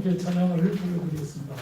하나님께 찬양을 불러드리겠습니다.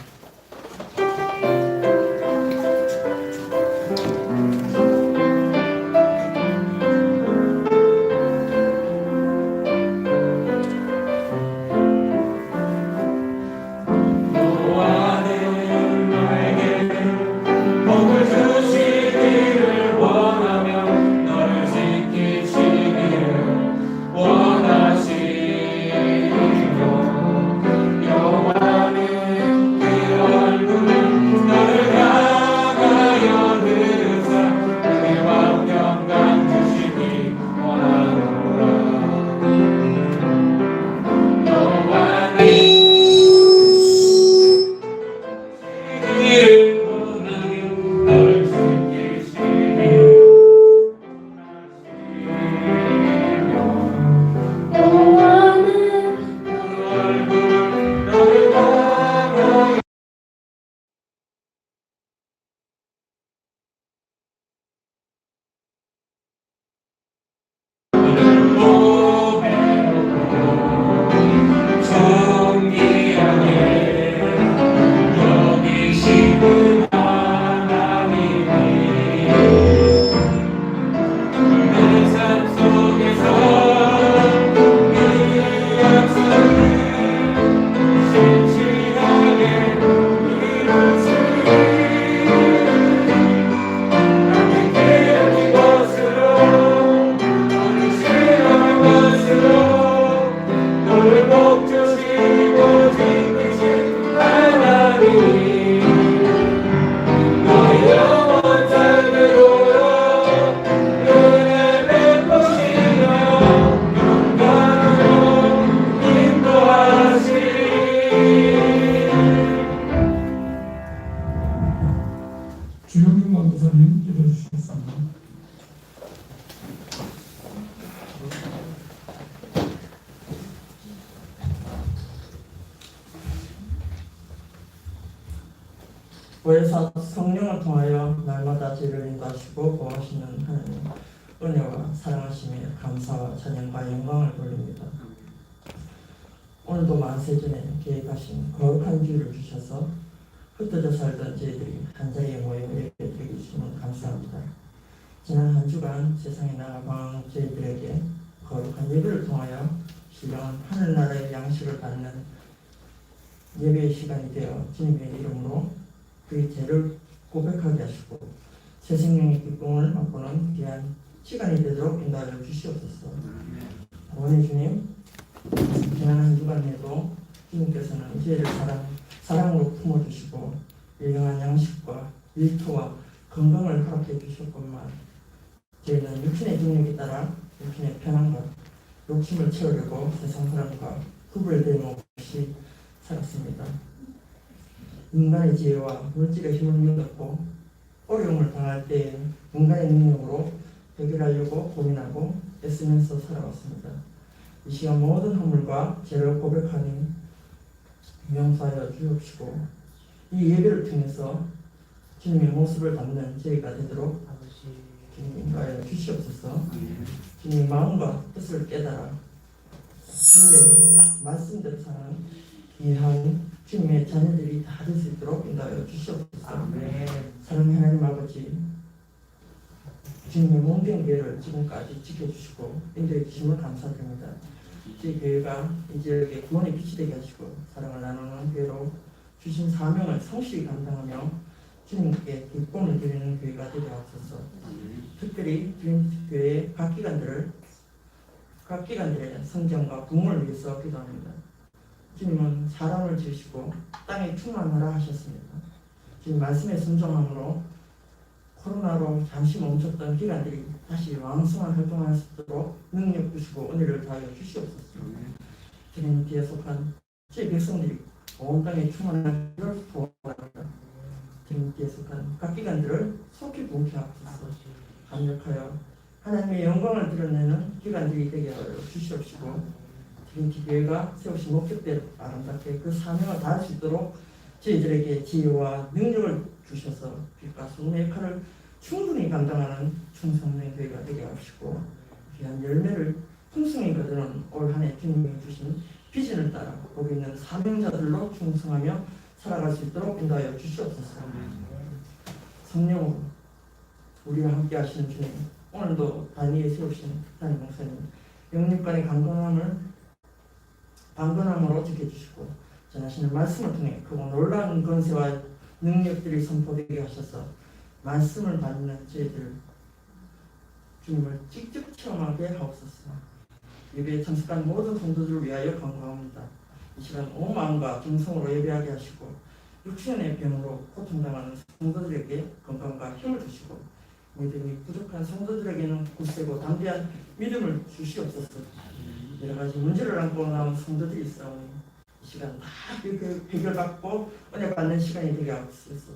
보혜사 성령을 통하여 날마다 저희를 인도하시고 보호하시는 하나님 은혜와 사랑하심에 감사와 찬양과 영광을 돌립니다. 오늘도 만세전에 계획하신 거룩한 기회를 주셔서 흩어져 살던 저희들이 한자리에 모여 예배드리게 주시면 감사합니다. 지난 한 주간 세상에 나아간 저희들에게 거룩한 예배를 통하여 신령한 하늘나라의 양식을 받는 예배의 시간이 되어 주님의 이름으로 그의 죄를 고백하게 하시고 새 생명의 기쁨을 맛보는 귀한 시간이 되도록 인도하여 주시옵소서. 원해 주님, 지난 한 주간에도 주님께서는 저희를 사랑으로 품어주시고 일용한 양식과 일토와 건강을 허락해 주셨건만 저희는 육신의 능력에 따라 육신의 편안과 욕심을 채우려고 세상 사람과 구별됨 없이 살았습니다. 인간의 지혜와 물질의 힘을 믿었고 어려움을 당할 때 인간의 능력으로 해결하려고 고민하고 애쓰면서 살아왔습니다. 이 시간 모든 허물과 죄를 고백하니 용서하여 주옵시고 이 예배를 통해서 주님의 모습을 담는 저희가 되도록 주님 인도하여 주시옵소서. 주님의 마음과 뜻을 깨달아 주님의 말씀대로 사는 귀한 주님의 자녀들이 다 될 수 있도록 인도하여 주시옵소서. 사랑의 하나님 아버지, 주님의 몸병교회를 지금까지 지켜주시고 인도해 주심을 감사드립니다. 저희 교회가 이 지역에 구원의 빛이 되게 하시고 사랑을 나누는 교회로 주신 사명을 성실히 감당하며 주님께 기쁨을 드리는 교회가 되게 하옵소서. 특별히 주님교회의 각 기관들의 성장과 부흥을 위해서 기도합니다. 주님은 사람을 지으시고 땅에 충만하라 하셨습니다. 주님 말씀에 순종함으로 코로나로 잠시 멈췄던 기관들이 다시 왕성한 활동할 수 있도록 능력 주시고 은혜를 다하여 주시옵소서. 주님 뒤에 속한 제 백성들이 온 땅에 충만한 것을 구원합니다. 주님 뒤에 속한 각 기관들을 속히 부흥케 하옵소서. 강력하여 하나님의 영광을 드러내는 기관들이 되게 하여 주시옵시고 주님 교회가 세우신 목적대로 아름답게 그 사명을 다할 수 있도록 저희들에게 지혜와 능력을 주셔서 빛과 소금의 역할을 충분히 감당하는 충성된 교회가 되게 하시고 귀한 열매를 풍성히 거두는 올 한 해 주님이 주신 비전을 따라 거기 있는 사명자들로 충성하며 살아갈 수 있도록 인도하여 주시옵소서. 성령으로 우리와 함께 하시는 주님, 오늘도 단위에 세우신 하나님 목사님 영육간의 강건함으로 지켜주시고 전하시는 말씀을 통해 그 놀라운 권세와 능력들이 선포되게 하셔서 말씀을 받는 저희들 주님을 직접 체험하게 하옵소서. 예배에 참석한 모든 성도들을 위하여 간구합니다. 이 시간 온 마음과 정성으로 예배하게 하시고 육신의 병으로 고통당하는 성도들에게 건강과 힘을 주시고 믿음이 부족한 성도들에게는 굳세고 담대한 믿음을 주시옵소서. 여러 가지 문제를 안고 나온 성도들이 있사오니 이 시간 다 해결받고 은혜 받는 시간이 되게 하옵소서.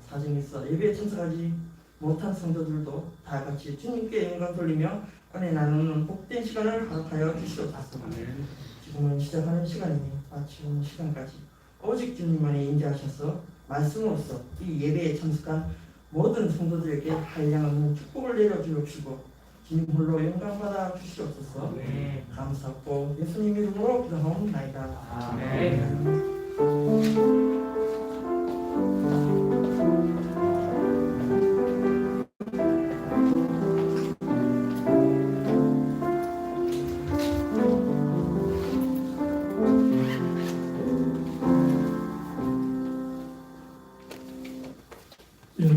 사정이 있어 예배에 참석하지 못한 성도들도 다 같이 주님께 영광 돌리며 은혜 나누는 복된 시간을 허락하여 주시옵소서. 지금은 시작하는 시간이니 마치는 시간까지 오직 주님만이 인자하셔서 말씀으로써 이 예배에 참석한 모든 성도들에게 한량없는 축복을 내려주옵시고 주님 홀로 영광받아 주시옵소서. 감사하고 예수님 이름으로 기도하옵나이다. 아멘.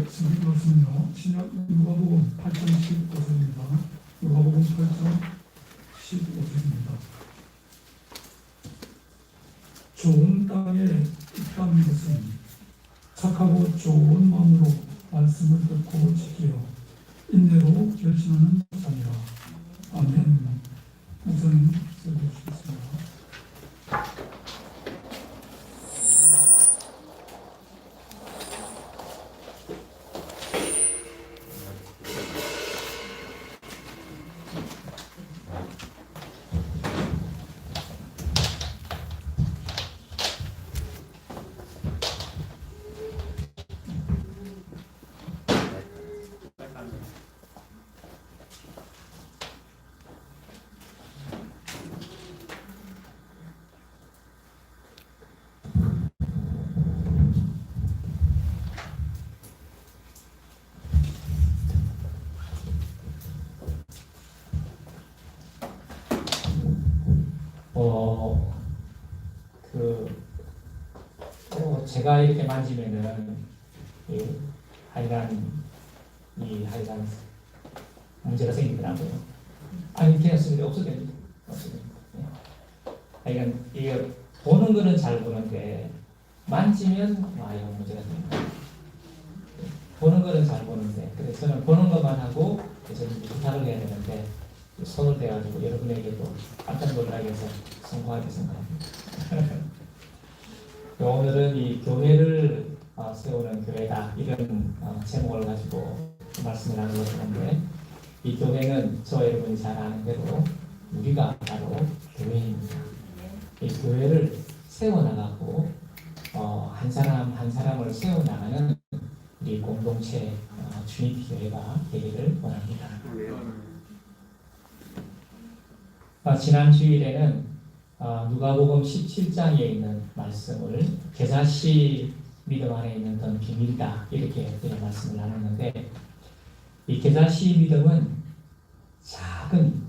성경 말씀은요, 신약 누가복음 8:15절입니다. 누가복음 8:15절입니다. 좋은 땅에 있다는 것은 착하고 좋은 마음으로 말씀을 듣고 지키어 인내로 결심하는 자니라. 아멘. 우선 써주시겠습니다. 어, 제가 이렇게 만지면은 하여간 문제가 생기더라고요. 아니 그냥 쓰는데 없어집니다. 하여간 이게 보는 거는 잘 보는데 만지면 이거 문제가 생깁니다. 보는 거는 잘 보는데 그래서 저는 보는 것만 하고 이제 부탁을 해야 되는데 손을 대가지고 여러분에게도 깜짝 놀라게 해서 성공하게 생각합니다. 오늘은 이 교회를 세우는 교회다 이런 제목을 가지고 말씀을 나누고 있는데 이 교회는 저 여러분이 잘 아는 대로 우리가 바로 교회입니다. 이 교회를 세워나가고 한 사람 한 사람을 세워나가는 우리 공동체 주니티 교회가 되기를 원합니다. 지난 주일에는 누가복음 17장에 있는 말씀을 겨자씨 믿음 안에 있는 던 비밀이다 이렇게 말씀을 나눴는데 이 겨자씨 믿음은 작은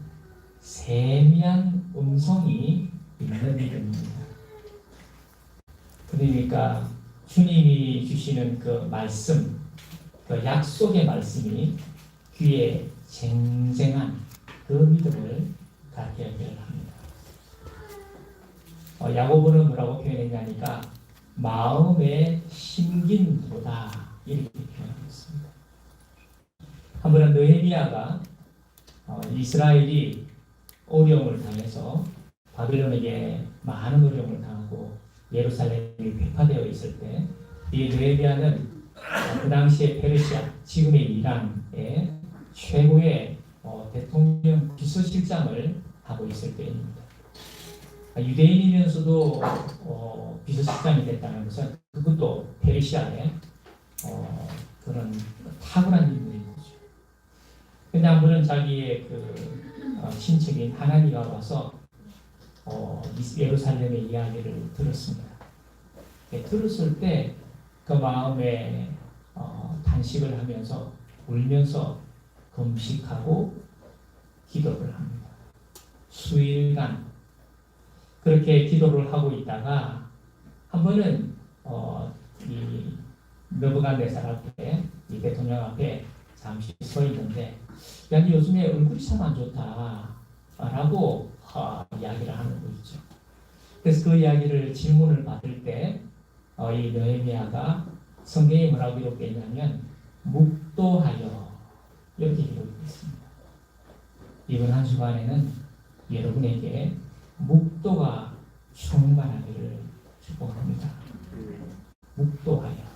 세미한 음성이 있는 믿음입니다. 그러니까 주님이 주시는 그 말씀, 그 약속의 말씀이 귀에 쟁쟁한 그 믿음을 갖게 합니다. 야고보는 뭐라고 표현했냐니까 마음에 심긴 보다 이렇게 표현하고 있습니다. 한 번은 느헤미야가 이스라엘이 어려움을 당해서 바빌론에게 많은 어려움을 당하고 예루살렘이 회파되어 있을 때 이 느헤미야는 그 당시에 페르시아, 지금의 이란의 최고의 대통령 비서실장을 하고 있을 때입니다. 유대인이면서도 비서실장이 됐다는 것은 그것도 페르시아의 그런 탁월한 인물인 거죠. 근데 한 번은 자기의 친척인 하나니가 와서 예루살렘의 이야기를 들었습니다. 들었을 때 그 마음에 단식을 하면서 울면서 금식하고 기도를 합니다. 수일간 그렇게 기도를 하고 있다가 한 번은 이 느부갓네살 앞에 이 대통령 앞에 잠시 서 있는데 야, 니 요즘에 얼굴이 참 안 좋다라고 이야기를 하는 거 있죠. 그래서 그 이야기를 질문을 받을 때 이 느헤미야가 성경에 뭐라고 기록되어 있냐면 묵도하여 이렇게 기록되어 있습니다. 이번 한 주간에는 여러분에게 묵도가 충만하기를 축복합니다. 묵도하여.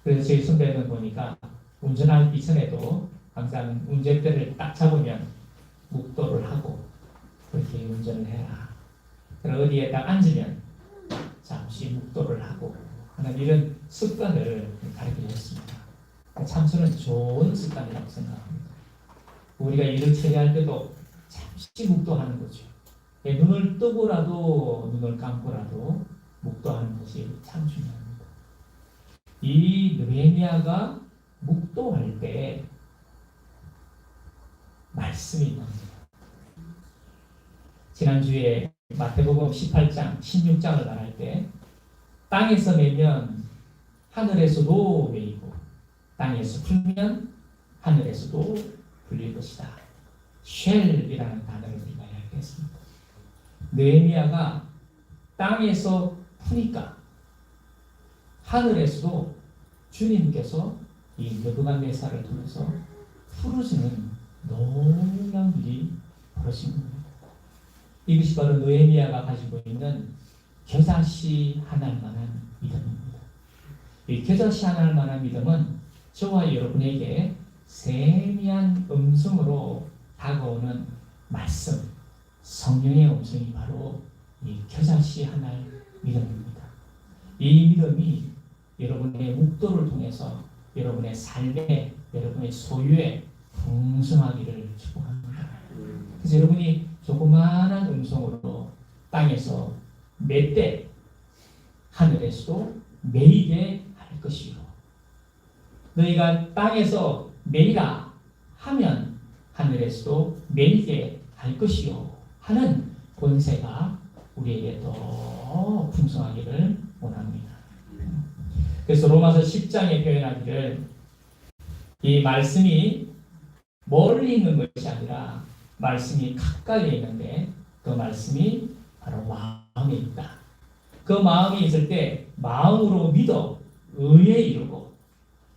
그래서 저희 선배는 보니까 운전하기 전에도 항상 운전대를 딱 잡으면 묵도를 하고 그렇게 운전을 해라. 그리고 어디에 딱 앉으면 잠시 묵도를 하고 하는 이런 습관을 가르치셨습니다. 참 저는 좋은 습관이라고 생각합니다. 우리가 일을 처리할 때도 잠시 묵도하는 거죠. 눈을 뜨고라도 눈을 감고라도 묵도하는 것이 참 중요합니다. 이 느헤미야가 묵도할 때 말씀이 나옵니다. 지난주에 마태복음 18장, 16장을 말할 때 땅에서 매면 하늘에서도 매이고 땅에서 풀면 하늘에서도 풀릴 것이다. 쉘이라는 단어를 우리가 이야기했습니다. 느헤미야가 땅에서 푸니까 하늘에서도 주님께서 이 느부갓네살을 통해서 풀어주는 놀라운 일이 벌어진 겁니다. 이것이 바로 느헤미야가 가지고 있는 겨자씨 하나일 만한 믿음입니다. 이 겨자씨 하나일 만한 믿음은 저와 여러분에게 세미한 음성으로 다가오는 말씀, 성령의 음성이 바로 이 겨자씨 하나의 믿음입니다. 이 믿음이 여러분의 묵도를 통해서 여러분의 삶에, 여러분의 소유에 풍성하기를 축복합니다. 그래서 여러분이 조그마한 음성으로 땅에서 맺되 하늘에서도 매이게 할 것이요. 너희가 땅에서 매이라 하면 하늘에서도 매이게 할 것이요 하는 권세가 우리에게 더 풍성하기를 원합니다. 그래서 로마서 10장에 표현하기를 이 말씀이 멀리 있는 것이 아니라 말씀이 가까이 있는데 그 말씀이 바로 마음에 있다. 그 마음이 있을 때 마음으로 믿어 의에 이르고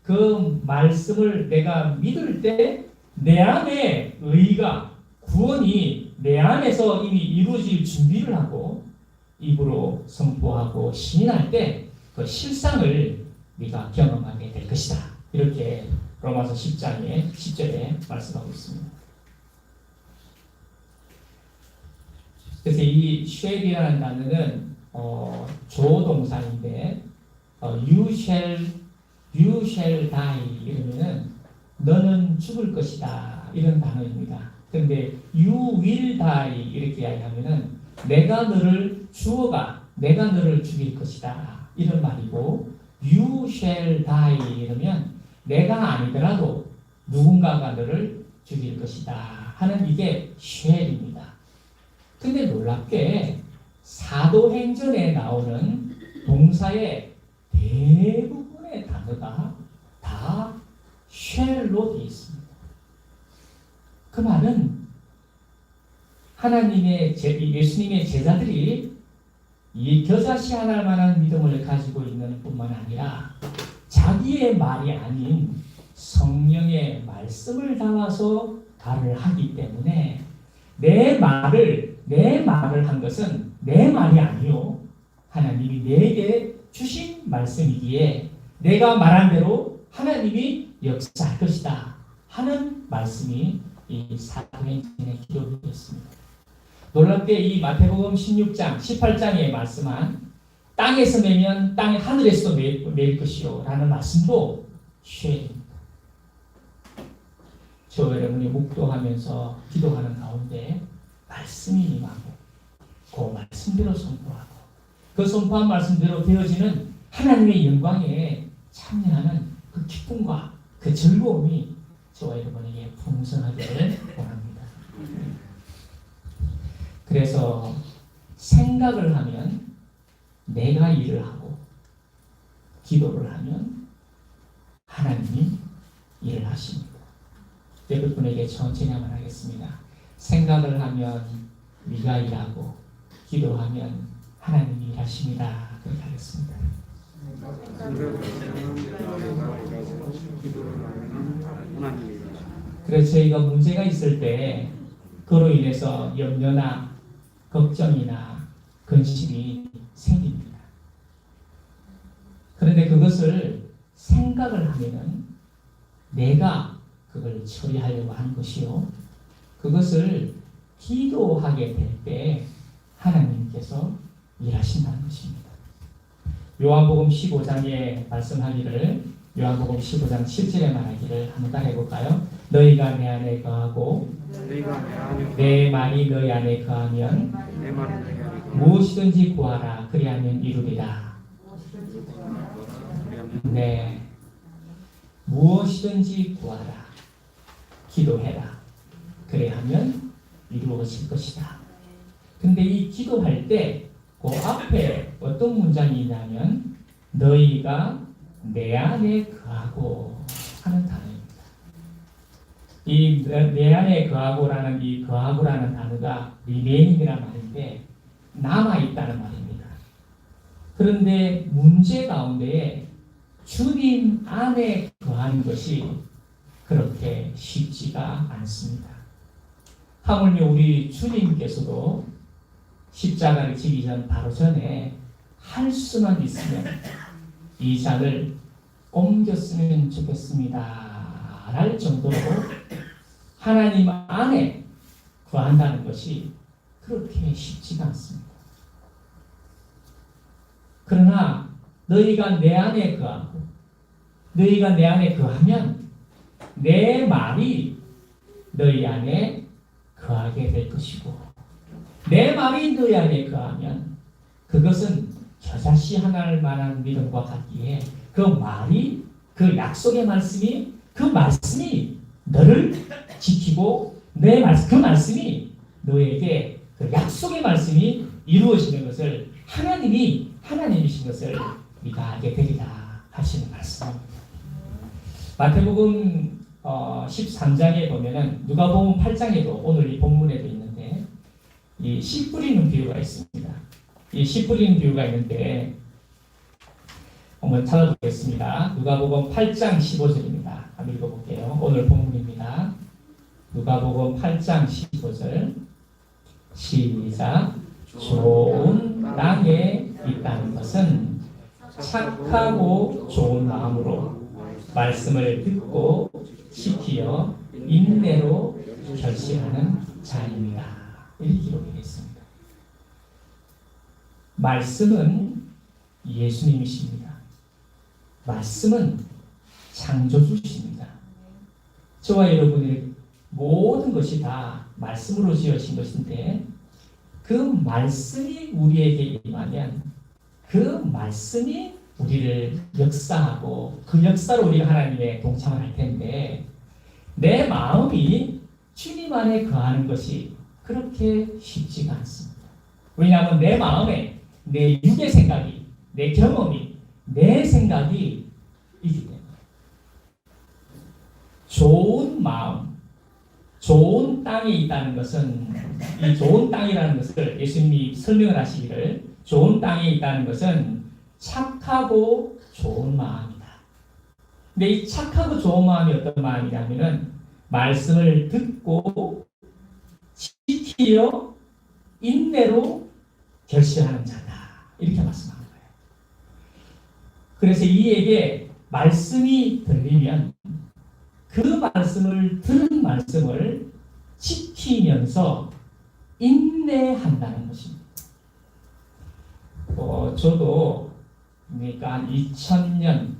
그 말씀을 내가 믿을 때 내 안에 의가 구원이 내 안에서 이미 이루어질 준비를 하고 입으로 선포하고 시인할 때 그 실상을 네가 경험하게 될 것이다. 이렇게 로마서 10장의 10절에 말씀하고 있습니다. 그래서 이 쉘이라는 단어는 조동사인데 you shall die 이러면은 너는 죽을 것이다 이런 단어입니다. 그런데 you will die 이렇게 이야기하면은 내가 너를 주어가 내가 너를 죽일 것이다 이런 말이고 you shall die 이러면 내가 아니더라도 누군가가 너를 죽일 것이다 하는 이게 shall입니다. 근데 놀랍게 사도행전에 나오는 동사의 대부분의 단어가 다 shall로 되어 있습니다. 그 말은 하나님의 예수님의 제자들이 이 겨자씨 하나만한 믿음을 가지고 있는 뿐만 아니라 자기의 말이 아닌 성령의 말씀을 담아서 말을 하기 때문에 내 말을 한 것은 내 말이 아니요 하나님이 내게 주신 말씀이기에 내가 말한 대로 하나님이 역사할 것이다 하는 말씀이 이 사도행전의 기록이었습니다. 놀랍게 이 마태복음 16장 18장에 말씀한 땅에서 매면 땅의 하늘에서도 매일 것이요 라는 말씀도 쉐입니다. 저 여러분이 묵도하면서 기도하는 가운데 말씀이 임하고 그 말씀대로 선포하고 그 선포한 말씀대로 되어지는 하나님의 영광에 참여하는 그 기쁨과 그 즐거움이 저와 여러분에게 풍성하기를 원합니다. 그래서 생각을 하면 내가 일을 하고 기도를 하면 하나님이 일을 하십니다. 옆에 분에게 천천히 한번 하겠습니다. 생각을 하면 네가 일하고 기도하면 하나님이 일하십니다. 그렇게 하겠습니다. 그래서 저희가 문제가 있을 때 그로 인해서 염려나 걱정이나 근심이 생깁니다. 그런데 그것을 생각을 하면은 내가 그걸 처리하려고 하는 것이요. 그것을 기도하게 될 때 하나님께서 일하신다는 것입니다. 요한복음 15장에 말씀하기를 요한복음 15장 7절에 말하기를 한번 따라해볼까요? 너희가 내 안에 거하고 내 말이 너희 안에 거하면 무엇이든지 구하라 그리하면 이루리라. 네, 무엇이든지 구하라 기도해라 그리하면 이루어질 것이다. 근데 이 기도할 때 그 앞에 어떤 문장이 있냐면 너희가 내 안에 거하고 하는 단어입니다. 이 내 안에 거하고라는 이 거하고라는 단어가 리메인이라는 말인데 남아 있다는 말입니다. 그런데 문제 가운데에 주님 안에 거하는 것이 그렇게 쉽지가 않습니다. 하물며 우리 주님께서도 십자가를 지기 전 바로 전에 할 수만 있으면 이 잔을 옮겼으면 좋겠습니다 할 정도로 하나님 안에 거한다는 것이 그렇게 쉽지가 않습니다. 그러나 너희가 내 안에 거하고 너희가 내 안에 거하면 내 말이 너희 안에 거하게 될 것이고 내 말이 너희 안에 거하면 그것은 겨자씨 하나를 만한 믿음과 같기에 그 말이 그 약속의 말씀이 그 말씀이 너를 지키고 그 말씀이 너에게 그 약속의 말씀이 이루어지는 것을 하나님이 하나님이신 것을 우리가 알게 되리라 하시는 말씀입니다. 마태복음 13장에 보면은 누가복음 8장에도 오늘 이 본문에도 있는데 이 씨 뿌리는 비유가 있습니다. 이 씨 뿌리는 비유가 있는데 한번 찾아보겠습니다. 누가복음 8장 15절입니다. 한번 읽어볼게요. 오늘 본문입니다. 누가복음 8장 15절 시작. 좋은 땅에 있다는 것은 착하고 좋은 마음으로 말씀을 듣고 지키어 인내로 결실하는 자입니다. 이렇게 기록이 되어 있습니다. 말씀은 예수님이십니다. 말씀은 창조주십니다. 저와 여러분의 모든 것이 다 말씀으로 지어진 것인데 그 말씀이 우리에게 임하면 그 말씀이 우리를 역사하고 그 역사로 우리가 하나님의 동참을 할 텐데 내 마음이 주님 안에 거하는 것이 그렇게 쉽지가 않습니다. 왜냐하면 내 마음에 내 육의 생각이, 내 경험이, 내 생각이 있기 때문에 좋은 마음, 좋은 땅에 있다는 것은 이 좋은 땅이라는 것을 예수님이 설명을 하시기를 좋은 땅에 있다는 것은 착하고 좋은 마음이다. 근데 이 착하고 좋은 마음이 어떤 마음이냐면은 말씀을 듣고 지키어 인내로 결실하는 자다. 이렇게 말씀하는 거예요. 그래서 이에게 말씀이 들리면 그 말씀을 들은 말씀을 지키면서 인내한다는 것입니다. 저도 그러니까 한 2001년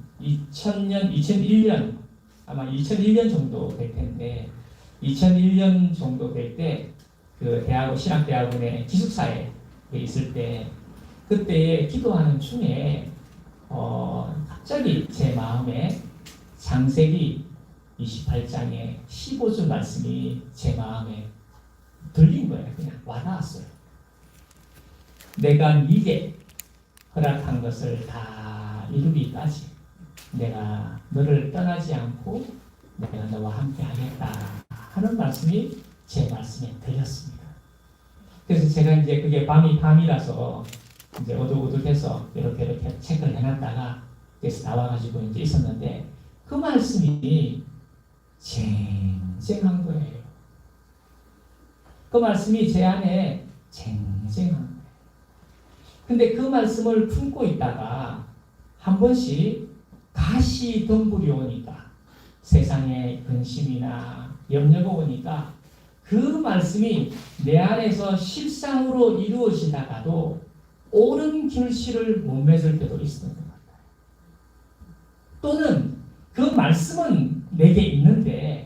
아마 2001년 정도 될 텐데 2001년 정도 될 때 그 신학대학원의 기숙사에 있을 때 그때 기도하는 중에 갑자기 제 마음에 창세기 28장의 15절 말씀이 제 마음에 들린 거예요. 그냥 와닿았어요. 내가 네게 허락한 것을 다 이루기까지 내가 너를 떠나지 않고 내가 너와 함께 하겠다 하는 말씀이 제 말씀에 들렸습니다. 그래서 제가 이제 그게 밤이라서 이제 어둑어둑해서 이렇게 체크를 해놨다가 그래서 나와가지고 이제 있었는데 그 말씀이 쟁쟁한 거예요. 그 말씀이 제 안에 쟁쟁한 거예요. 근데 그 말씀을 품고 있다가 한 번씩 가시덤불이 오니까 세상의 근심이나 염려가 오니까 그 말씀이 내 안에서 실상으로 이루어지다가도 옳은 결실을 못 맺을 때도 있었던 것 같아요. 또는 그 말씀은 내게 있는데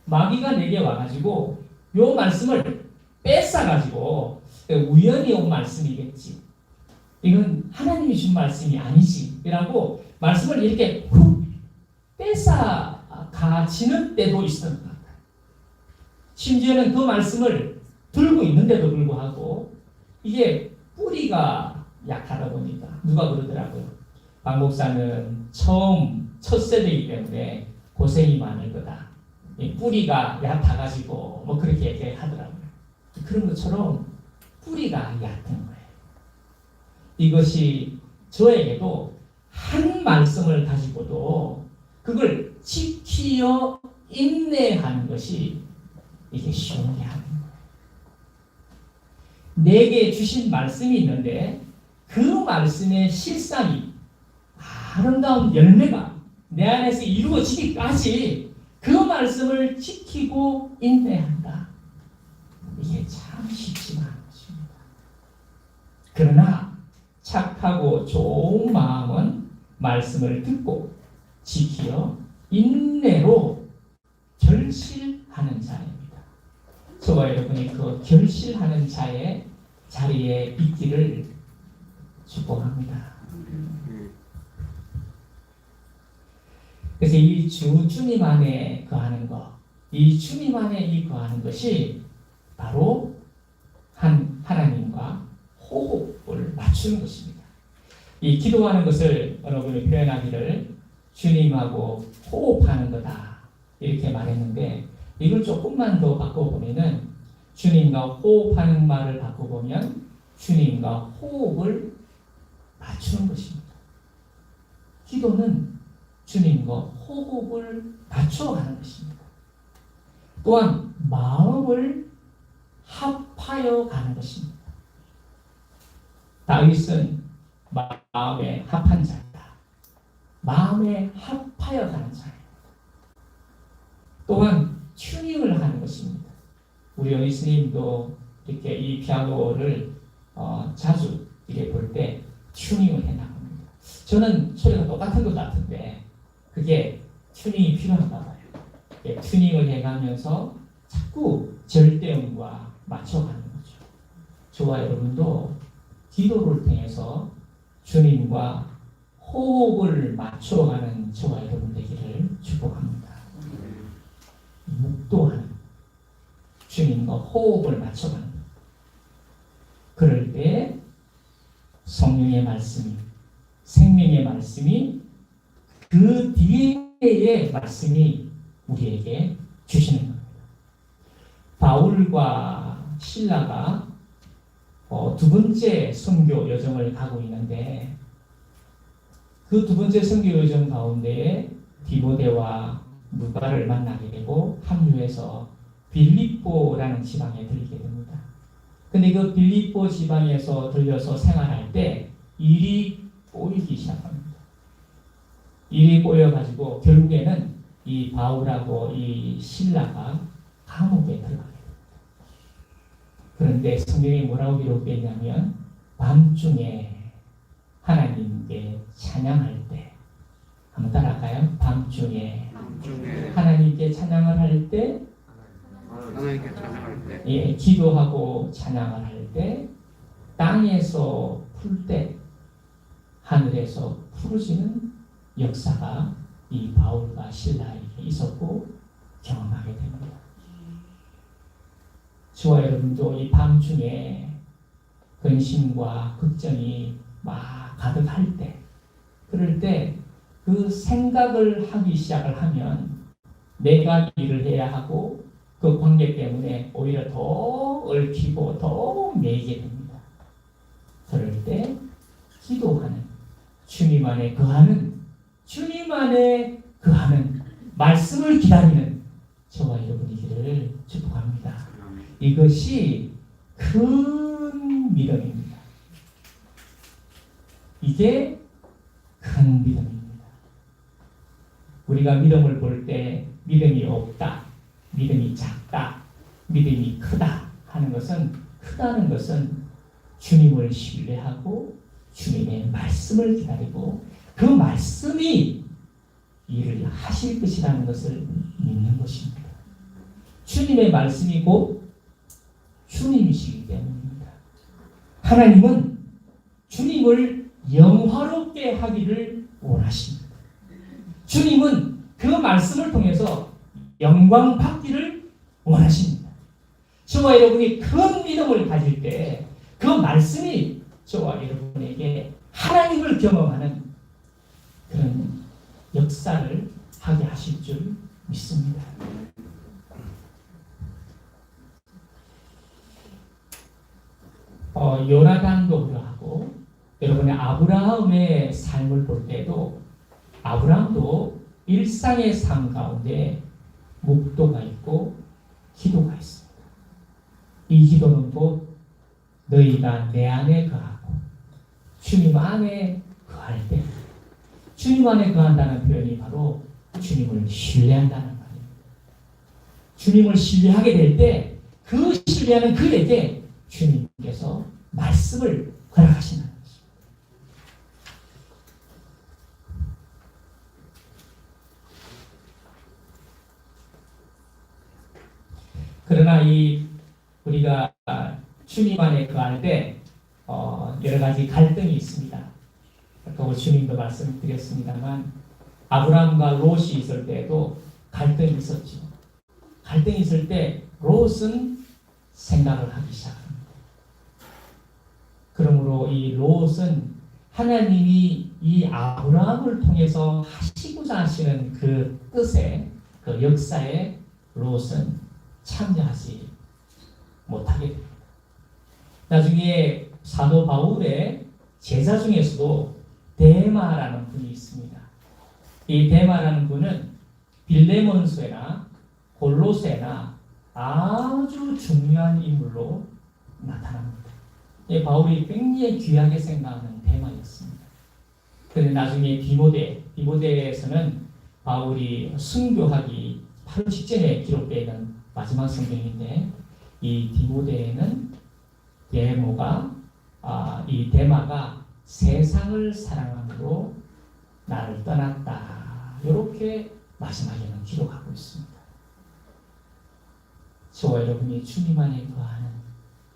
마귀가 내게 와가지고 요 말씀을 뺏어가지고 우연히 온 말씀이겠지. 이건 하나님이 준 말씀이 아니지. 이라고 말씀을 이렇게 훅 뺏어가지는 때도 있었던 것 같아요. 심지어는 그 말씀을 들고 있는데도 불구하고 이게 뿌리가 약하다 보니까 누가 그러더라고요. 박 목사는 첫 세대이기 때문에 고생이 많을 거다. 이 뿌리가 얕아가지고 뭐 그렇게 얘기하더라고요. 그런 것처럼 뿌리가 얕은 거예요. 이것이 저에게도 한 말씀을 가지고도 그걸 지키어 인내하는 것이 이게 쉬운 게 아닌 거예요. 내게 주신 말씀이 있는데 그 말씀의 실상이 아름다운 열매가 내 안에서 이루어지기까지 그 말씀을 지키고 인내한다. 이게 참 쉽지가 않은 것입니다. 그러나 착하고 좋은 마음은 말씀을 듣고 지키어 인내로 결실하는 자입니다. 저와 여러분이 그 결실하는 자의 자리에 있기를 축복합니다. 그래서 이 주님 안에 거하는 것, 이 주님 안에 이 거하는 것이 바로 한 하나님과 호흡을 맞추는 것입니다. 이 기도하는 것을 어느 분이 표현하기를 주님하고 호흡하는 거다 이렇게 말했는데, 이걸 조금만 더 바꿔보면은 주님과 호흡하는 말을 바꿔보면 주님과 호흡을 맞추는 것입니다. 기도는 주님과 호흡을 맞춰가는 것입니다. 또한 마음을 합하여 가는 것입니다. 다윗은 마음에 합한 자다. 마음에 합하여 가는 자예요. 또한 튜닝을 하는 것입니다. 우리 연희 스님도 이렇게 이 피아노를 자주 이렇게 볼 때 튜닝을 해나갑니다. 저는 소리가 똑같은 것 같은데 그게 튜닝이 필요한가 봐요. 튜닝을 해가면서 자꾸 절대음과 맞춰가는 거죠. 저와 여러분도 기도를 통해서 주님과 호흡을 맞춰가는 저와 여러분 되기를 축복합니다. 묵도하는 주님과 호흡을 맞춰가는 것. 그럴 때 성령의 말씀이, 생명의 말씀이, 그 뒤에의 말씀이 우리에게 주시는 겁니다. 바울과 실라가 두 번째 선교 여정을 가고 있는데, 그 두 번째 선교 여정 가운데에 디모데와 누가를 만나게 되고 합류해서 빌립보라는 지방에 들리게 됩니다. 근데 그 빌립보 지방에서 들려서 생활할 때 일이 꼬이기 시작합니다. 일이 꼬여가지고 결국에는 이 바울하고 이 실라가 감옥에 들어가게 됩니다. 그런데 성경에 뭐라고 기록되어 있냐면 밤중에 하나님께 찬양할 때, 한번 따라할까요? 밤중에 하나님께 찬양을 할 때, 하나님께 찬양할 때, 예, 기도하고 찬양을 할 때, 땅에서 풀 때, 하늘에서 푸르지는 역사가 이 바울과 실라에게 있었고 경험하게 됩니다. 저와 여러분도 이 밤중에 근심과 걱정이 막 가득할 때, 그럴 때 그 생각을 하기 시작을 하면 내가 일을 해야 하고 그 관계 때문에 오히려 더 얽히고 더 매이게 됩니다. 그럴 때 기도하는, 주님 안에 거하는, 주님 안에 거하는, 말씀을 기다리는 저와 여러분이기를 축복합니다. 이것이 큰 믿음입니다. 이게 큰 믿음입니다. 우리가 믿음을 볼 때 믿음이 없다, 믿음이 작다, 믿음이 크다 하는 것은, 크다는 것은 주님을 신뢰하고 주님의 말씀을 기다리고 그 말씀이 일을 하실 것이라는 것을 믿는 것입니다. 주님의 말씀이 곧 주님이시기 때문입니다. 하나님은 주님을 영화롭게 하기를 원하십니다. 주님은 그 말씀을 통해서 영광 받기를 원하십니다. 저와 여러분이 큰 믿음을 가질 때 그 말씀이 저와 여러분에게 하나님을 경험하는 그런 역사를 하게 하실 줄 믿습니다. 요나단도 그러하고, 여러분의 아브라함의 삶을 볼 때도 아브라함도 일상의 삶 가운데 묵도가 있고 기도가 있습니다. 이 기도는 곧 너희가 내 안에 거하고 주님 안에 거할 때, 주님 안에 거한다는 표현이 바로 주님을 신뢰한다는 말입니다. 주님을 신뢰하게 될 때 그 신뢰하는 그에게 주님께서 말씀을 허락하시는 것입니다. 그러나 우리가 주님 안에 거할 때 여러 가지 갈등이 있습니다. 아까 주님도 말씀드렸습니다만 아브라함과 롯이 있을 때도 갈등이 있었죠. 갈등이 있을 때 롯은 생각을 하기 시작합니다. 그러므로 이 롯은 하나님이 이 아브라함을 통해서 하시고자 하시는 그 뜻에, 그 역사에 롯은 참여하지 못하게 됩니다. 나중에 사도 바울의 제자 중에서도 데마라는 분이 있습니다. 이 데마라는 분은 빌레몬서나 골로새나 아주 중요한 인물로 나타납니다. 이 바울이 굉장히 귀하게 생각하는 데마였습니다. 그런데 나중에 디모데에서는 바울이 순교하기 바로 직전에 기록되어 있는 마지막 성경인데, 이 디모데에는 이 데마가 세상을 사랑함으로 나를 떠났다, 이렇게 마지막에는 기록하고 있습니다. 저와 여러분이 주님 안에 거하는,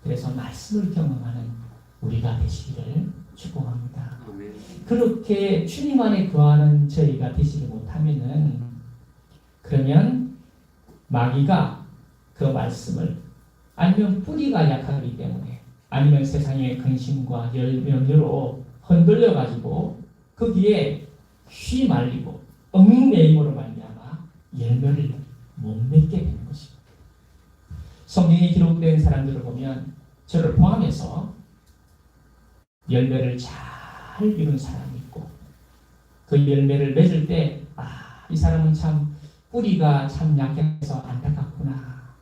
그래서 말씀을 경험하는 우리가 되시기를 축복합니다. 아멘. 그렇게 주님 안에 거하는 저희가 되시지 못하면은, 그러면 마귀가 그 말씀을, 아니면 뿌리가 약하기 때문에, 아니면 세상의 근심과 염려로 흔들려 가지고 거기에 휘말리고 얽매임으로 말미암아 열매를 못 맺게 되는 것입니다. 성경에 기록된 사람들을 보면 저를 포함해서 열매를 잘 이룬 사람이 있고, 그 열매를 맺을 때 이 사람은 참 뿌리가 참 약해서 안타깝구나.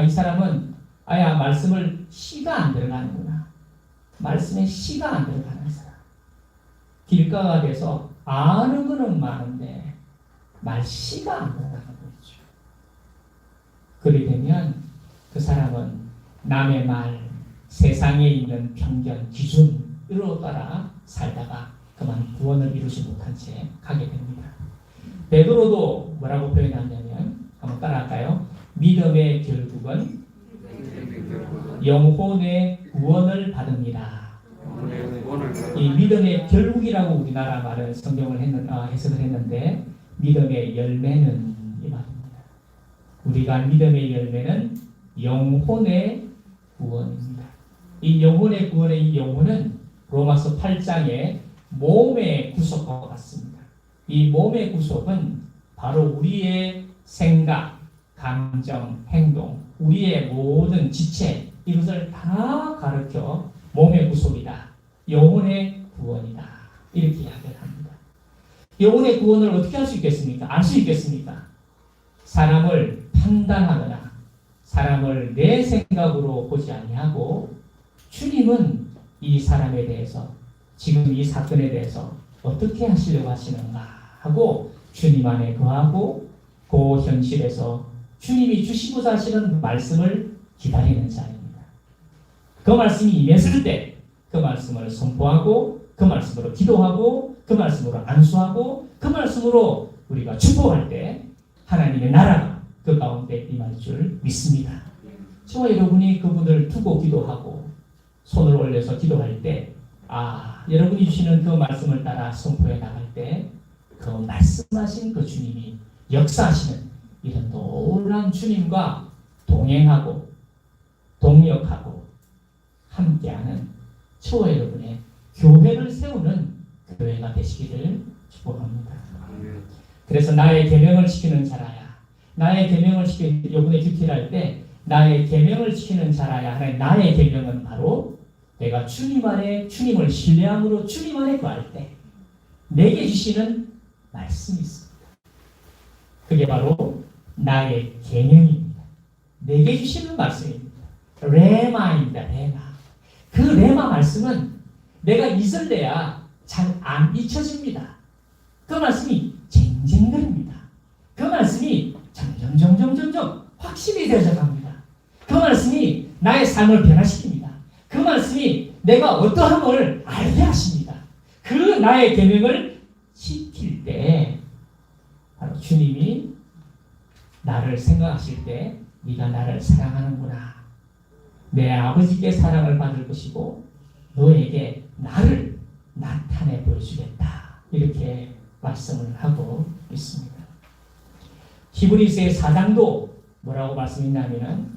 이 사람은 말씀을 씨가 안 들어가는구나. 말씀에 씨가 안 들어가는 사람. 길가가 돼서 아는 거는 많은데 말 씨가 안 들어가는 거죠. 그렇게 되면 그 사람은 남의 말, 세상에 있는 편견, 기준으로 따라 살다가 그만 구원을 이루지 못한 채 가게 됩니다. 베드로도 뭐라고 표현하냐면, 한번 따라할까요? 믿음의 결국은 영혼의 구원을 받습니다. 이 믿음의 결국이라고 우리나라 말은 성경을 해석을 했는데, 믿음의 열매는 이 말입니다. 우리가 믿음의 열매는 영혼의 구원입니다. 이 영혼의 구원의 이 영혼은 로마서 8장의 몸의 구속과 같습니다. 이 몸의 구속은 바로 우리의 생각, 감정, 행동, 우리의 모든 지체, 이것을 다 가르쳐 몸의 구속이다, 영혼의 구원이다, 이렇게 이야기를 합니다. 영혼의 구원을 어떻게 할 수 있겠습니까? 알 수 있겠습니까? 사람을 판단하거나 사람을 내 생각으로 보지 아니하고, 주님은 이 사람에 대해서, 지금 이 사건에 대해서 어떻게 하시려고 하시는가 하고 주님 안에 거하고, 그 현실에서 주님이 주시고자 하시는 말씀을 기다리는 자입니다. 그 말씀이 임했을 때 그 말씀을 선포하고, 그 말씀으로 기도하고, 그 말씀으로 안수하고, 그 말씀으로 우리가 축복할 때 하나님의 나라가 그 가운데 임할 줄 믿습니다. 저와 여러분이 그분을 두고 기도하고 손을 올려서 기도할 때, 여러분이 주시는 그 말씀을 따라 선포해 나갈 때 그 말씀하신 그 주님이 역사하시는 이런 놀라운 주님과 동행하고 동역하고 함께하는 저와 여러분의 교회를 세우는 교회가 되시기를 축복합니다. 그래서 나의 계명을 지키는 자라야, 나의 계명을 지키는, 이번에 큐티를 할 때 나의 계명을 지키는 자라야 하는 나의 계명은 바로 내가 주님 안에, 주님을 신뢰함으로 주님 안에 거할 때 내게 주시는 말씀이 있습니다. 그게 바로 나의 계명입니다. 내게 주시는 말씀입니다. 레마입니다. 레마. 그 레마 말씀은 내가 잊을래야 잘 안 잊혀집니다. 그 말씀이 쟁쟁거립니다. 그 말씀이 점점 확실히 되어져 갑니다. 그 말씀이 나의 삶을 변화시킵니다. 그 말씀이 내가 어떠함을 알게 하십니다. 그 나의 계명을 지킬 때 바로 주님이 나를 생각하실 때 네가 나를 사랑하는구나, 내 아버지께 사랑을 받을 것이고 너에게 나를 나타내 보여주겠다, 이렇게 말씀을 하고 있습니다. 히브리서의 4장도 뭐라고 말씀했냐면은,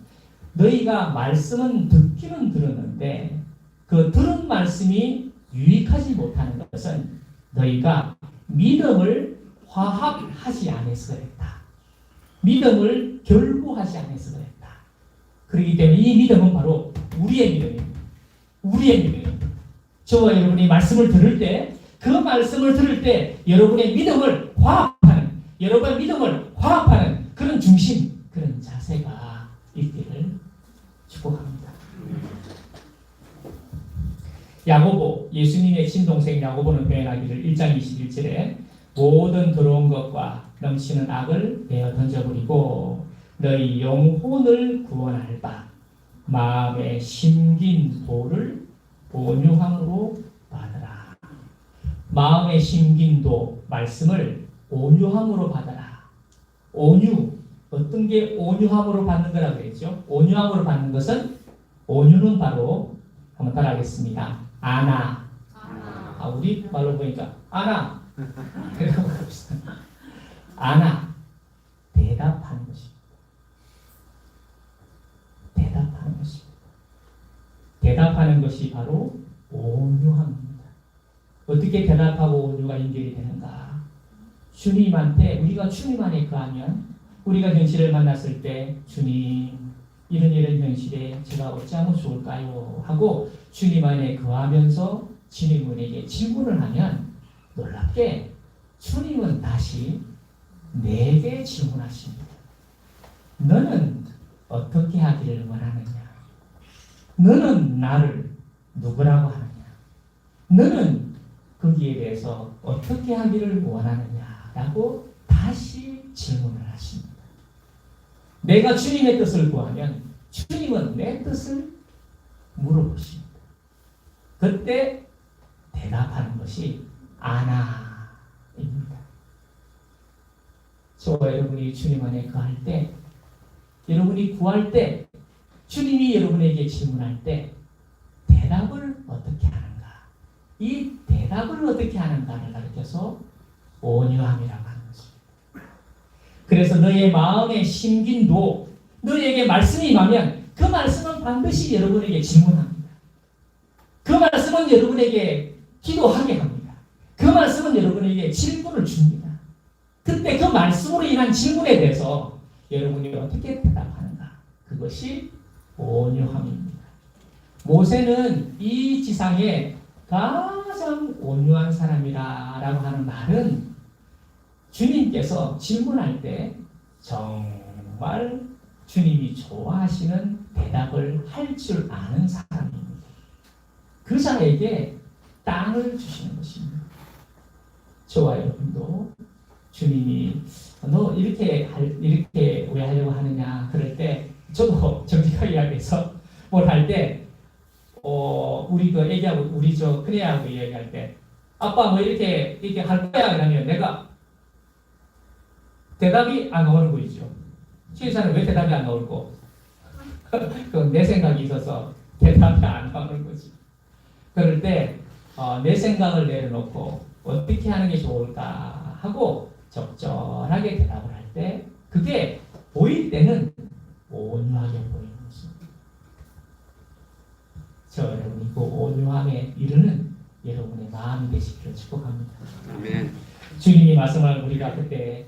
너희가 말씀은 듣기는 들었는데 그 들은 말씀이 유익하지 못하는 것은 너희가 믿음을 화합하지 않아서 그랬다. 믿음을 결부하지 않아서 그랬다. 그렇기 때문에 이 믿음은 바로 우리의 믿음입니다. 우리의 믿음입니다. 저와 여러분이 말씀을 들을 때, 그 말씀을 들을 때 여러분의 믿음을 화합하는, 여러분의 믿음을 화합하는 그런 중심, 그런 자세가 있기를 축복합니다. 야고보, 예수님의 친동생 야고보는 표현하기를 1장 21절에 모든 더러운 것과 넘치는 악을 내어 던져버리고 너희 영혼을 구원할 바 마음에 심긴 도를 온유함으로 받으라. 마음에 심긴 도, 말씀을 온유함으로 받아라. 온유, 어떤 게 온유함으로 받는 거라고 그랬죠? 온유함으로 받는 것은, 온유는 바로 한번 따라하겠습니다. 아나. 우리 말로 보니까 아나. 아나. 대답하는 것입니다. 대답하는 것입니다. 대답하는 것이 바로 온유함입니다. 어떻게 대답하고 온유가 연결이 되는가? 주님한테, 우리가 주님 안에 거하면, 우리가 현실을 만났을 때 주님, 이런 현실에 제가 어찌하면 좋을까요? 하고 주님 안에 거하면서 주님에게 질문을 하면 놀랍게 주님은 다시 내게 질문하십니다. 너는 어떻게 하기를 원하느냐? 너는 나를 누구라고 하느냐? 너는 거기에 대해서 어떻게 하기를 원하느냐? 라고 다시 질문을 하십니다. 내가 주님의 뜻을 구하면 주님은 내 뜻을 물어보십니다. 그때 대답하는 것이 아나입니다. 저와 여러분이 주님 안에 거할 때, 여러분이 구할 때, 주님이 여러분에게 질문할 때 대답을 어떻게 하는가? 이 대답을 어떻게 하는가를 가르쳐서 온유함이라고 하는 것입니다. 그래서 너의 마음에 심긴 도, 너에게 말씀이 임하면 그 말씀은 반드시 여러분에게 질문합니다. 그 말씀은 여러분에게 기도하게 합니다. 그 말씀은 여러분에게 질문을 줍니다. 그때 그 말씀으로 인한 질문에 대해서 여러분이 어떻게 대답하는가? 그것이 온유함입니다. 모세는 이 지상에 가장 온유한 사람이라고 하는 말은 주님께서 질문할 때 정말 주님이 좋아하시는 대답을 할 줄 아는 사람입니다. 그 자에게 땅을 주시는 것입니다. 저와 여러분도 주님이 너 이렇게 왜 하려고 하느냐 그럴 때 저도 정직하게 이야기해서 뭘 할 때 우리 그 애기하고 우리 저 큰애하고 이야기할 때 아빠 뭐 이렇게 할 거야 그러면 내가 대답이 안 나오는 거죠. 시사는 왜 대답이 안 나올고? 그건 내 생각이 있어서 대답이 안 나오는 거지. 그럴 때 내 생각을 내려놓고 어떻게 하는 게 좋을까 하고 적절하게 대답을 할 때 그게 보일 때는 온유하게 보이는 것입니다. 저 여러분이 그 온유함에 이르는 여러분의 마음이 되시기를 축복합니다. 아멘. 주님이 말씀을 우리가 그때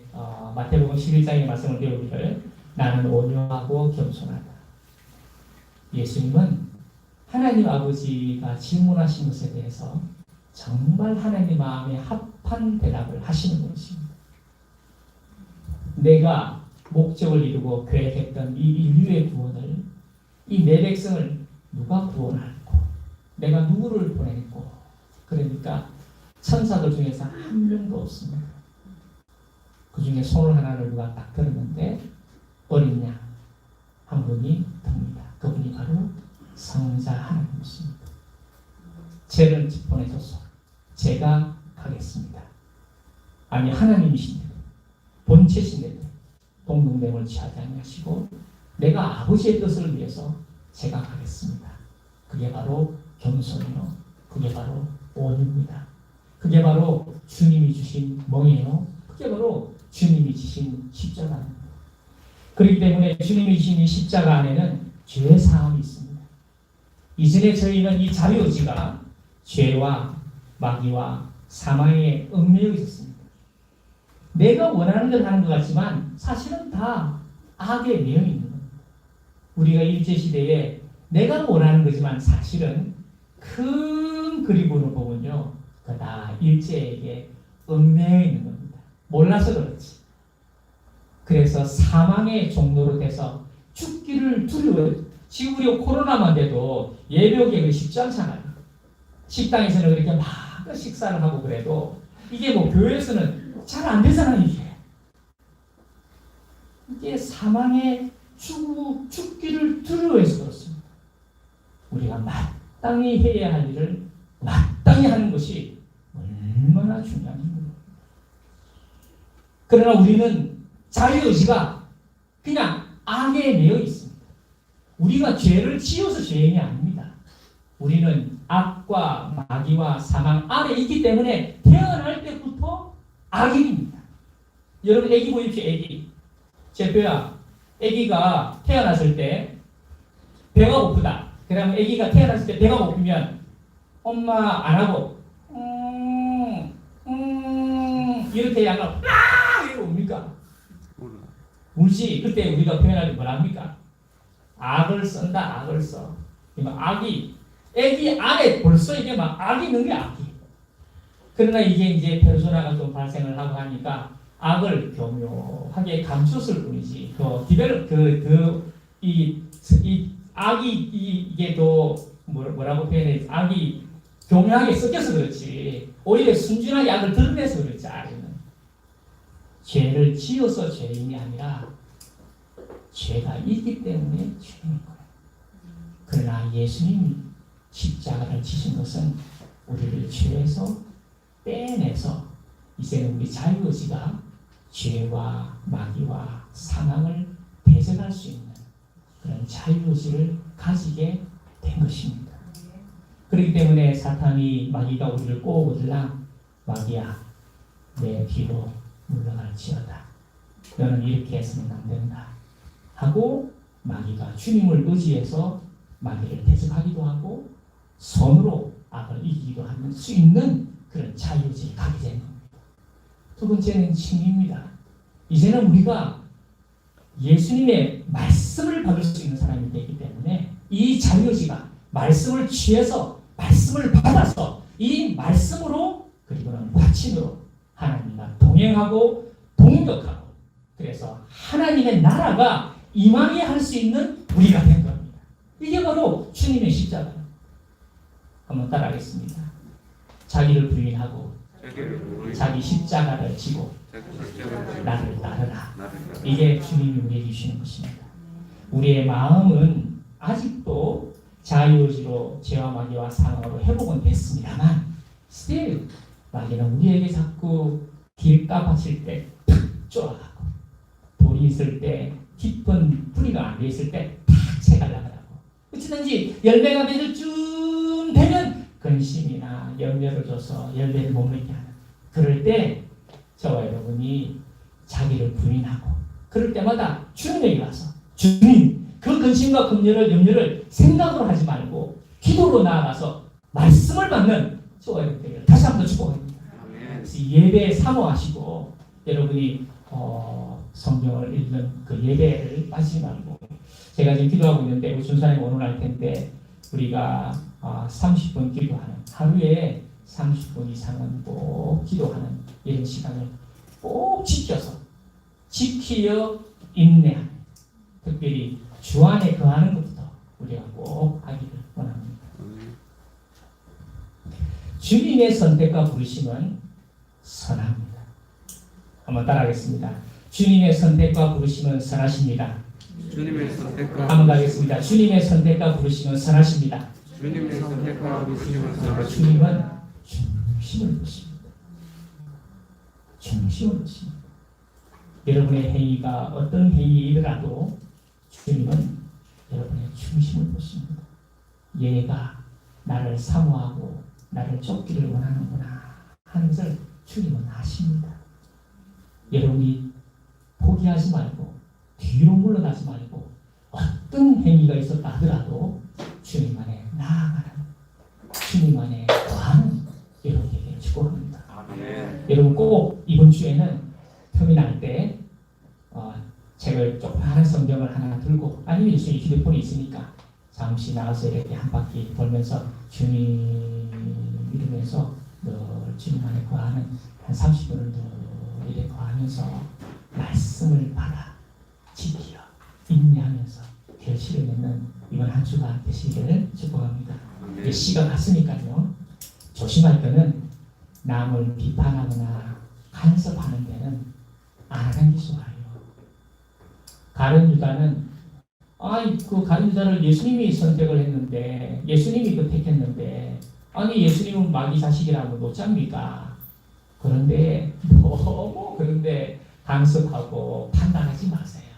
마태복음 11장의 말씀을 배우기를 나는 온유하고 겸손하다. 예수님은 하나님 아버지가 질문하신 것에 대해서 정말 하나님 마음에 합한 대답을 하시는 것입니다. 내가 목적을 이루고 계획했던 이 인류의 구원을, 이 내 백성을 누가 구원할고, 내가 누구를 보냈고, 그러니까 천사들 중에서 한 명도 없습니다. 그 중에 손을 하나를 누가 딱 들었는데 어린 양 한 분이 듭니다. 그분이 바로 성자 하나님이십니다. 죄를 보내소서. 제가 가겠습니다. 아니 하나님이신데 본체신데 동등됨을 취하지 아니하시고 내가 아버지의 뜻을 위해서 제가 가겠습니다. 그게 바로 겸손이요. 그게 바로 온유입니다. 그게 바로 주님이 주신 멍이에요. 그게 바로 주님이 주신 십자가입니다. 그렇기 때문에 주님이 주신 이 십자가 안에는 죄 사함이 있습니다. 이전에 저희는 이 자유의지가 죄와 마귀와 사망에 얽매여 있었습니다. 내가 원하는 걸 하는 것 같지만 사실은 다 악에 매여 있는 겁니다. 우리가 일제시대에 내가 원하는 거지만 사실은 큰 그림으로 보면요, 다 일제에게 얽매여 있는 겁니다. 몰라서 그렇지. 그래서 사망의 종로로 돼서 죽기를 두려워요. 지금 우리가 코로나만 돼도 예배 오기 쉽지 않잖아요. 식당에서는 그렇게 막 식사를 하고 그래도 이게 뭐 교회에서는 잘 안 되잖아요. 이게 사망의 죽기를 두려워해서 그렇습니다. 우리가 마땅히 해야 할 일을 마땅히 하는 것이 얼마나 중요한 일입니다. 그러나 우리는 자유의지가 그냥 악에 매여 있습니다. 우리가 죄를 지어서 죄인이 아닙니다. 우리는 악과 마귀와 사망 안에 있기 때문에 태어날 때부터 악인입니다. 여러분 애기 보십시오. 애기. 제표야, 애기가 태어났을 때 배가 고프다. 그러면 애기가 태어났을 때 배가 고프면 엄마 안 하고 이렇게 약간 이러고 옵니까? 울지. 그때 우리가 표현할 때 뭐랍니까? 악을 쓴다. 악을 써. 악이 애기 안에 벌써 이게 막 악이 있는 게 악이. 그러나 이게 이제 페르소나가 좀 발생을 하고 하니까 악을 교묘하게 감췄을 뿐이지. 이 악이 이게 더 뭐라고 표현해? 악이 교묘하게 섞여서 그렇지. 오히려 순진하게 악을 드러내서 그렇지. 악은 죄를 지어서 죄인이 아니라 죄가 있기 때문에 죄인 거예요. 그러나 예수님이 십자가를 지신 것은 우리를 죄에서 빼내서 이제는 우리 자유의지가 죄와 마귀와 사망을 대적할 수 있는 그런 자유의지를 가지게 된 것입니다. 그렇기 때문에 사탄이 마귀가 우리를 꼬우들라 마귀야 내 뒤로 물러갈지어다. 너는 이렇게 해서는 안 된다. 하고 마귀가 주님을 의지해서 마귀를 대적하기도 하고 손으로 악을 이기기도 할 수 있는 그런 자유의지를 가게 되는 겁니다. 두 번째는 칭의입니다. 이제는 우리가 예수님의 말씀을 받을 수 있는 사람이 되기 때문에 이 자유의지가 말씀을 취해서 말씀을 받아서 이 말씀으로 그리고는 확신으로 하나님과 동행하고 동력하고 그래서 하나님의 나라가 임하게 할 수 있는 우리가 된 겁니다. 이게 바로 주님의 십자가예요. 한번 따라하겠습니다. 자기를 부인하고 자기 십자가를 지고 나를 따르라. 이게 주님이 우리에게 주시는 것입니다. 우리의 마음은 아직도 자유의지로 죄와 마귀와 사망으로 회복은 됐습니다만 still 마귀는 우리에게 자꾸 길가밭일 때 탁 쫄아가고 돌이 있을 때 깊은 뿌리가 안 돼 있을 때 탁 채가려고 하고 어찌든지 열매가 맺을 쯤 되면 근심이나 염려를 줘서 열매를 못 맺게 하는 그럴 때 저와 여러분이 자기를 부인하고 그럴 때마다 주님에게 와서 주님 그 근심과 염려를 생각으로 하지 말고 기도로 나아가서 말씀을 받는 저와 여러분에게 다시 한번 축복합니다. 예배에 사모하시고 여러분이 성경을 읽는 그 예배를 빠지지 말고 제가 지금 기도하고 있는데 우리 준사님 오늘 할 텐데 우리가 30분 기도하는 하루에 30분 이상은 꼭 기도하는 이런 시간을 꼭 지키어 인내하는 특별히 주 안에 거하는 것부터 우리가 꼭 하기를 원합니다. 주님의 선택과 부르심은 선합니다. 한번 따라하겠습니다. 주님의 선택과 부르심은 선하십니다. 주님의 선택과 한번 가겠습니다. 주님의 선택과 부르심은 선하십니다. 주님의 선택과 부르심은 선하십니다. 주님은 중심을 보십니다. 중심을 보십니다. 여러분의 행위가 어떤 행위이더라도 주님은 여러분의 중심을 보십니다. 얘가 나를 사모하고 나를 쫓기를 원하는구나 하는 것을 주님은 아십니다. 여러분이 포기하지 말고 뒤로 물러나지 말고 어떤 행위가 있었다 하더라도 주님 안에 아니면 주님 휴대폰이 있으니까 잠시 나가서 이렇게 한 바퀴 돌면서 주님 이러면서 늘 주님 안에 거하는 한 30분을 늘 이렇게 거하면서 말씀을 받아 지키어 인내하면서 결실을 맺는 이번 한 주가 되시기를 축복합니다. 이제 시가 갔으니까요. 조심할 때는 남을 비판하거나 간섭하는 데는 안 하는 게 좋아요. 가룟 유다는 그 가룟 유다를 예수님이 선택을 했는데 예수님이 그 택했는데 아니 예수님은 마귀 자식이라고 놓잡니까? 그런데 너무 그런데 간섭하고 판단하지 마세요.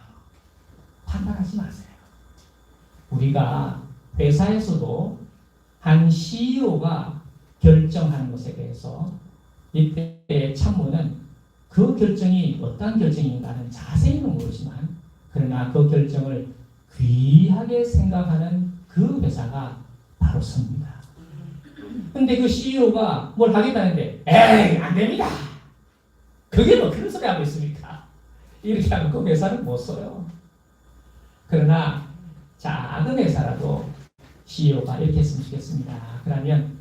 판단하지 마세요. 우리가 회사에서도 한 CEO가 결정하는 것에 대해서 이때 참모는 그 결정이 어떤 결정인가는 자세히는 모르지만 그러나 그 결정을 귀하게 생각하는 그 회사가 바로 섭니다. 근데 그 CEO가 뭘 하겠다는데 에이 안 됩니다. 그게 뭐 그런 소리 하고 있습니까? 이렇게 하면 그 회사는 못 써요. 그러나 작은 회사라도 CEO가 이렇게 했으면 좋겠습니다. 그러면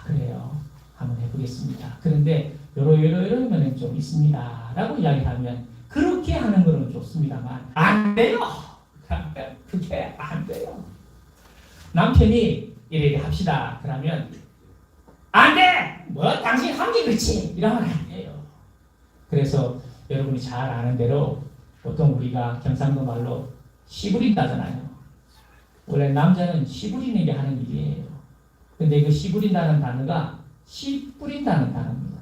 그래요. 한번 해보겠습니다. 그런데 이런 면은 좀 있습니다. 라고 이야기하면 그렇게 하는 거는 좋습니다만 안 돼요. 그게 안 돼요. 남편이 이렇게 합시다. 그러면 안 돼! 뭐 당신 한 게 그렇지! 이러면 안 돼요. 그래서 여러분이 잘 아는 대로 보통 우리가 경상도 말로 씨부린다잖아요. 원래 남자는 씨부리는 게 하는 일이에요. 근데 그 씨부린다는 단어가 씨 뿌린다는 단어입니다.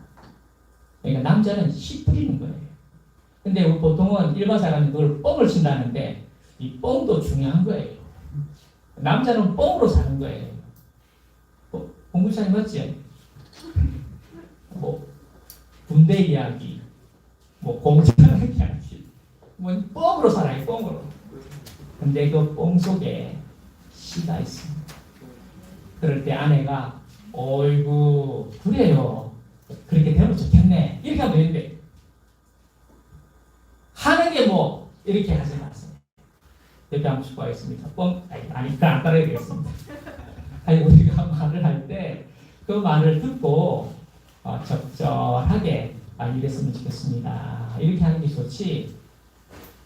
그러니까 남자는 씨 뿌리는 거예요. 근데 보통은 일반 사람이 그걸 뻥을 친다는데 이 뻥도 중요한 거예요. 남자는 뻥으로 사는 거예요. 공부차님 맞지? 군대 이야기, 공장 이야기, 뻥으로 살아요, 뻥으로. 근데 그 뻥 속에 씨가 있습니다. 그럴 때 아내가 어이구 그래요 그렇게 되면 좋겠네 이렇게 하면 되는데 하는 게 이렇게 하지 마세요. 옆에 한번 축구하겠습니다. 안 따라야 되겠습니다. 아니 우리가 말을 할 때 그 말을 듣고 적절하게 이랬으면 좋겠습니다 이렇게 하는 게 좋지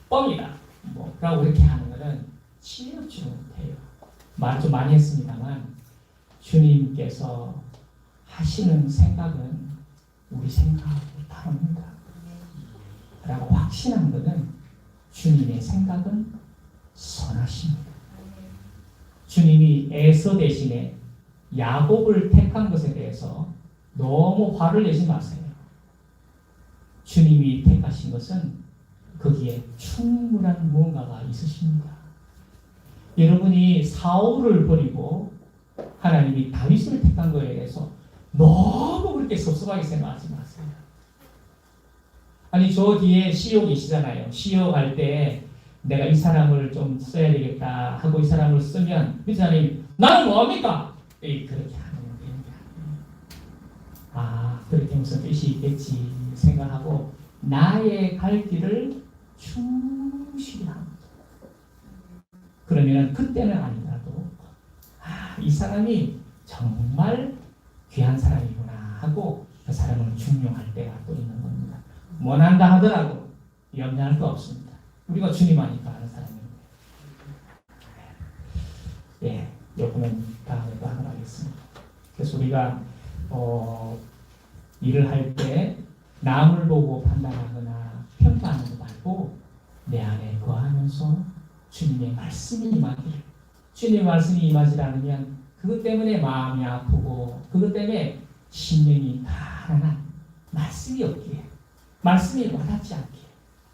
뻥이다 그러고 이렇게 하는 거는 치우치지 못해요. 말 좀 많이 했습니다만 주님께서 하시는 생각은 우리 생각하고 다릅니다. 라고 확신한 것은 주님의 생각은 선하십니다. 주님이 에서 대신에 야곱을 택한 것에 대해서 너무 화를 내지 마세요. 주님이 택하신 것은 거기에 충분한 무언가가 있으십니다. 여러분이 사울을 버리고 하나님이 다윗을 택한 거에 대해서 너무 그렇게 섭섭하게 생각하지 마세요. 아니 저 뒤에 CEO 계시잖아요. CEO 갈 때 내가 이 사람을 좀 써야 되겠다 하고 이 사람을 쓰면 그 사람이 나는 뭐합니까? 그렇게 하는 거예요. 그렇게 무슨 뜻이 있겠지 생각하고 나의 갈 길을 충실히 합니다. 그러면 그때는 아니더라도 이 사람이 정말 귀한 사람이구나 하고 그 사람을 중용할 때가 또 있는 겁니다. 원한다 하더라도 염려할 거 없습니다. 우리가 주님 하니까 하는 사람입니다. 요거는 다음에 또 하도록 하겠습니다. 그래서 우리가 일을 할 때 남을 보고 판단하거나 평가하는 거 말고 내 안에 거하면서 주님의 말씀이 임하기를 주님의 말씀이 임하지 않으면 그것 때문에 마음이 아프고 그것 때문에 심령이 가난한 말씀이 없기에 말씀이 와닿지 않기에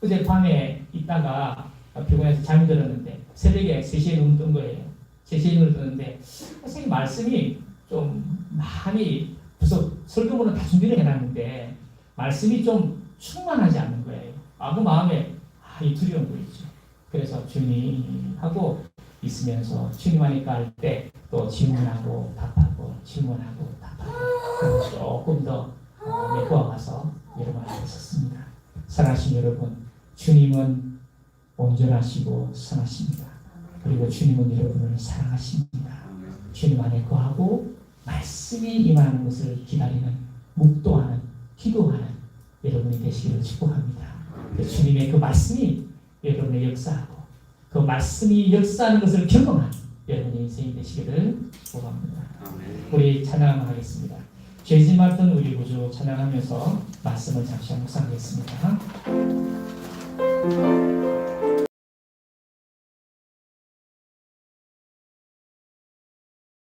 어제 밤에 있다가 피곤해서 잠이 들었는데 새벽에 3시에 눈 뜬 거예요. 3시에 눈을 떴는데 선생님 말씀이 좀 많이 벌써 설교문은 다 준비를 해놨는데 말씀이 좀 충만하지 않는 거예요. 그 마음에 이 두려운 거 있죠. 그래서 주님하고 있으면서 주님 하니까 할 때 또 질문하고 답하고 질문하고 답하고 그래서 조금 더 메꿔가서 여러분 앞에 섰습니다. 사랑하신 여러분, 주님은 온전하시고 선하십니다. 그리고 주님은 여러분을 사랑하십니다. 주님 안에 거하고 말씀이 임하는 것을 기다리는, 묵도하는, 기도하는 여러분이 되시기를 축복합니다. 주님의 그 말씀이 여러분의 역사하고 그 말씀이 역사하는 것을 경험한 여러분의 인생이 되시기를 축복합니다. 우리 찬양하겠습니다. 죄지 맡은 우리 구주 찬양하면서 말씀을 잠시 묵상하겠습니다.